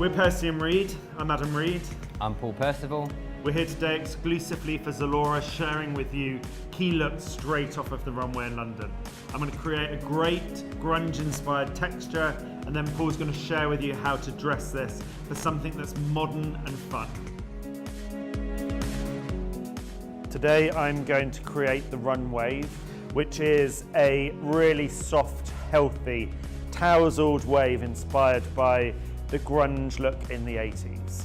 We're Percy and Reed. I'm Adam Reed. I'm Paul Percival. We're here today exclusively for ZALORA, sharing with you key looks straight off of the runway in London. I'm going to create a great grunge-inspired texture, and then Paul's going to share with you how to dress this for something that's modern and fun. Today I'm going to create the Run Wave, which is a really soft, healthy, tousled wave inspired by the grunge look in the 80s.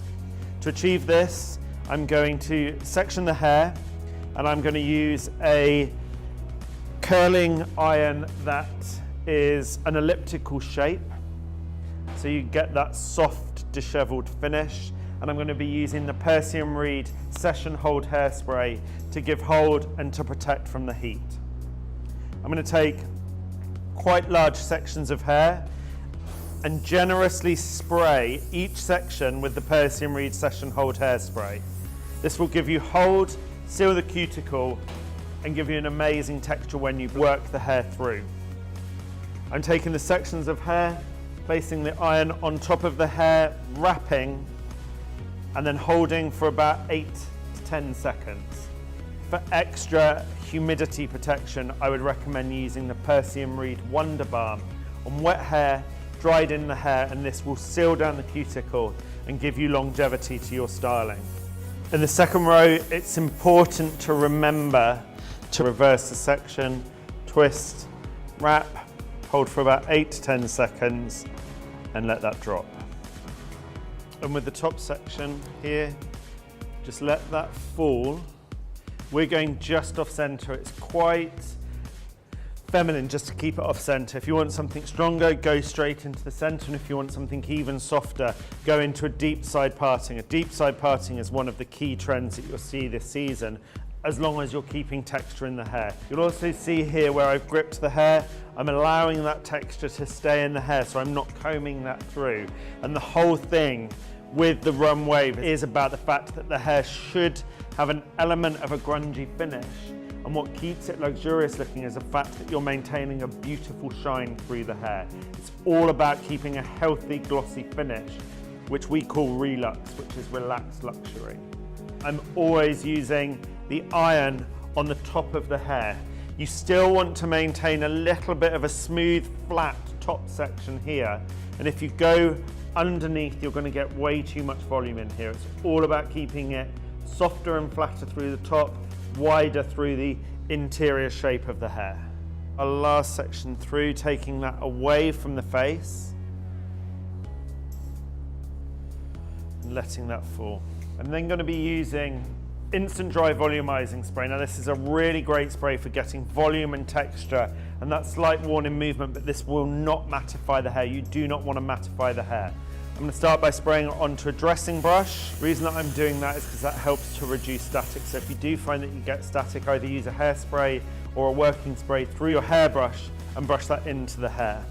To achieve this, I'm going to section the hair, and I'm going to use a curling iron that is an elliptical shape, so you get that soft, disheveled finish. And I'm going to be using the Percy and Reed Session Hold Hairspray to give hold and to protect from the heat. I'm going to take quite large sections of hair and generously spray each section with the Percy and Reed Session Hold Hairspray. This will give you hold, seal the cuticle, and give you an amazing texture when you work the hair through. I'm taking the sections of hair, placing the iron on top of the hair, wrapping, and then holding for about 8 to 10 seconds. For extra humidity protection, I would recommend using the Percy and Reed Wonder Balm on wet hair, dried in the hair, and this will seal down the cuticle and give you longevity to your styling. In the second row, it's important to remember to reverse the section, twist, wrap, hold for about 8 to 10 seconds, and let that drop. And with the top section here, just let that fall. We're going just off center. It's quite feminine just to keep it off center. If you want something stronger, go straight into the center, and if you want something even softer, go into a deep side parting. A deep side parting is one of the key trends that you'll see this season, as long as you're keeping texture in the hair. You'll also see here where I've gripped the hair, I'm allowing that texture to stay in the hair, so I'm not combing that through. And the whole thing with the Run Wave is about the fact that the hair should have an element of a grungy finish. And what keeps it luxurious looking is the fact that you're maintaining a beautiful shine through the hair. It's all about keeping a healthy, glossy finish, which we call relux, which is relaxed luxury. I'm always using the iron on the top of the hair. You still want to maintain a little bit of a smooth, flat top section here. And if you go underneath, you're going to get way too much volume in here. It's all about keeping it softer and flatter through the top, wider through the interior shape of the hair. Our last section through, taking that away from the face and letting that fall. I'm then going to be using Instant Dry Volumizing Spray. Now this is a really great spray for getting volume and texture, and that slight warning movement, but this will not mattify the hair. You do not want to mattify the hair. I'm going to start by spraying it onto a dressing brush. The reason that I'm doing that is because that helps to reduce static. So if you do find that you get static, either use a hairspray or a working spray through your hairbrush and brush that into the hair.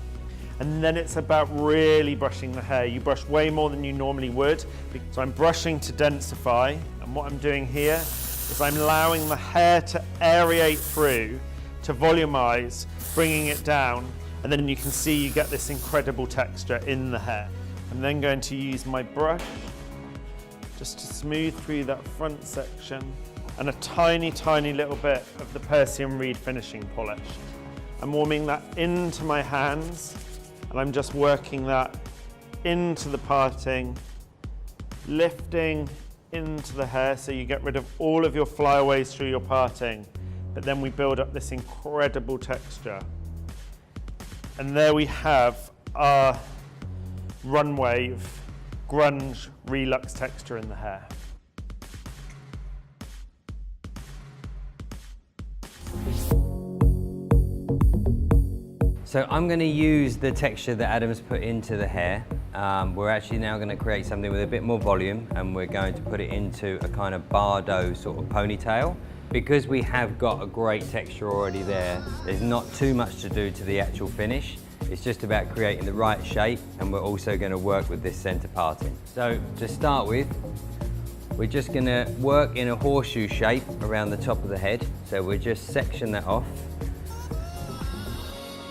And then it's about really brushing the hair. You brush way more than you normally would. So I'm brushing to densify, and what I'm doing here is I'm allowing the hair to aerate through, to volumize, bringing it down, and then you can see you get this incredible texture in the hair. I'm then going to use my brush just to smooth through that front section, and a tiny, tiny little bit of the Percy and Reed finishing polish. I'm warming that into my hands, and I'm just working that into the parting, lifting into the hair so you get rid of all of your flyaways through your parting, but then we build up this incredible texture. And there we have our Run Wave grunge relux texture in the hair. So I'm going to use the texture that Adam's put into the hair. We're actually now going to create something with a bit more volume, and we're going to put it into a kind of Bardo sort of ponytail. Because we have got a great texture already there, there's not too much to do to the actual finish. It's just about creating the right shape, and we're also going to work with this center parting. So to start with, we're just going to work in a horseshoe shape around the top of the head. So we'll just section that off.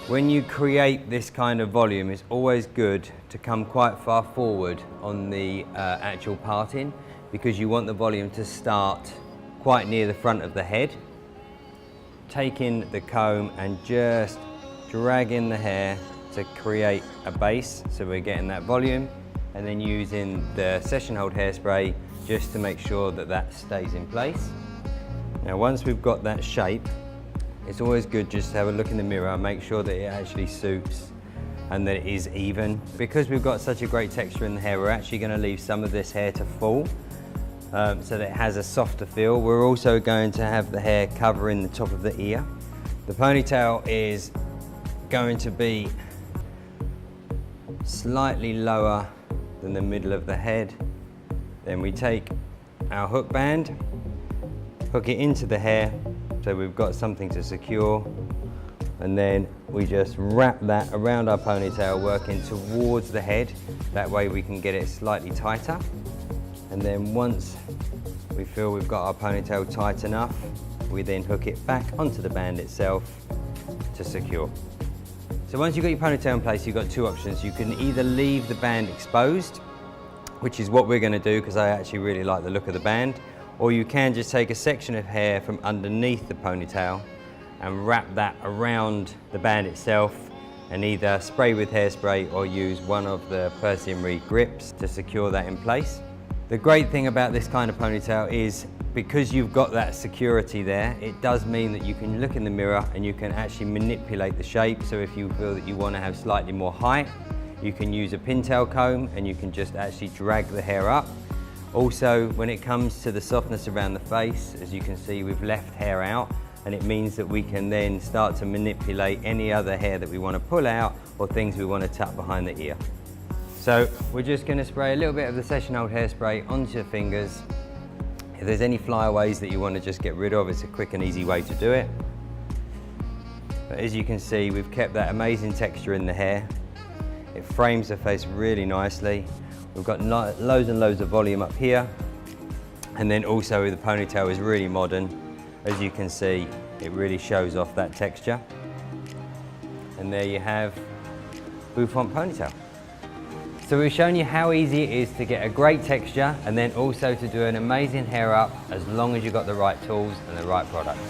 When you create this kind of volume, it's always good to come quite far forward on the actual parting, because you want the volume to start quite near the front of the head. Taking the comb and just dragging the hair to create a base, so we're getting that volume, and then using the session hold hairspray just to make sure that that stays in place. Now once we've got that shape, it's always good just to have a look in the mirror and make sure that it actually suits and that it is even. Because we've got such a great texture in the hair, we're actually going to leave some of this hair to fall so that it has a softer feel. We're also going to have the hair covering the top of the ear. The ponytail is going to be slightly lower than the middle of the head. Then we take our hook band, hook it into the hair, so we've got something to secure, and then we just wrap that around our ponytail, working towards the head. That way we can get it slightly tighter. And then once we feel we've got our ponytail tight enough, we then hook it back onto the band itself to secure. So once you've got your ponytail in place, you've got two options. You can either leave the band exposed, which is what we're going to do because I actually really like the look of the band, or you can just take a section of hair from underneath the ponytail and wrap that around the band itself and either spray with hairspray or use one of the PERCY and Reed grips to secure that in place. The great thing about this kind of ponytail is because you've got that security there, it does mean that you can look in the mirror and you can actually manipulate the shape. So if you feel that you want to have slightly more height, you can use a pintail comb and you can just actually drag the hair up. Also, when it comes to the softness around the face, as you can see, we've left hair out, and it means that we can then start to manipulate any other hair that we want to pull out or things we want to tuck behind the ear. So we're just going to spray a little bit of the session hold hairspray onto your fingers. If there's any flyaways that you want to just get rid of, it's a quick and easy way to do it. But as you can see, we've kept that amazing texture in the hair. It frames the face really nicely. We've got loads and loads of volume up here. And then also the ponytail is really modern. As you can see, it really shows off that texture. And there you have bouffant ponytail. So we've shown you how easy it is to get a great texture and then also to do an amazing hair up as long as you've got the right tools and the right products.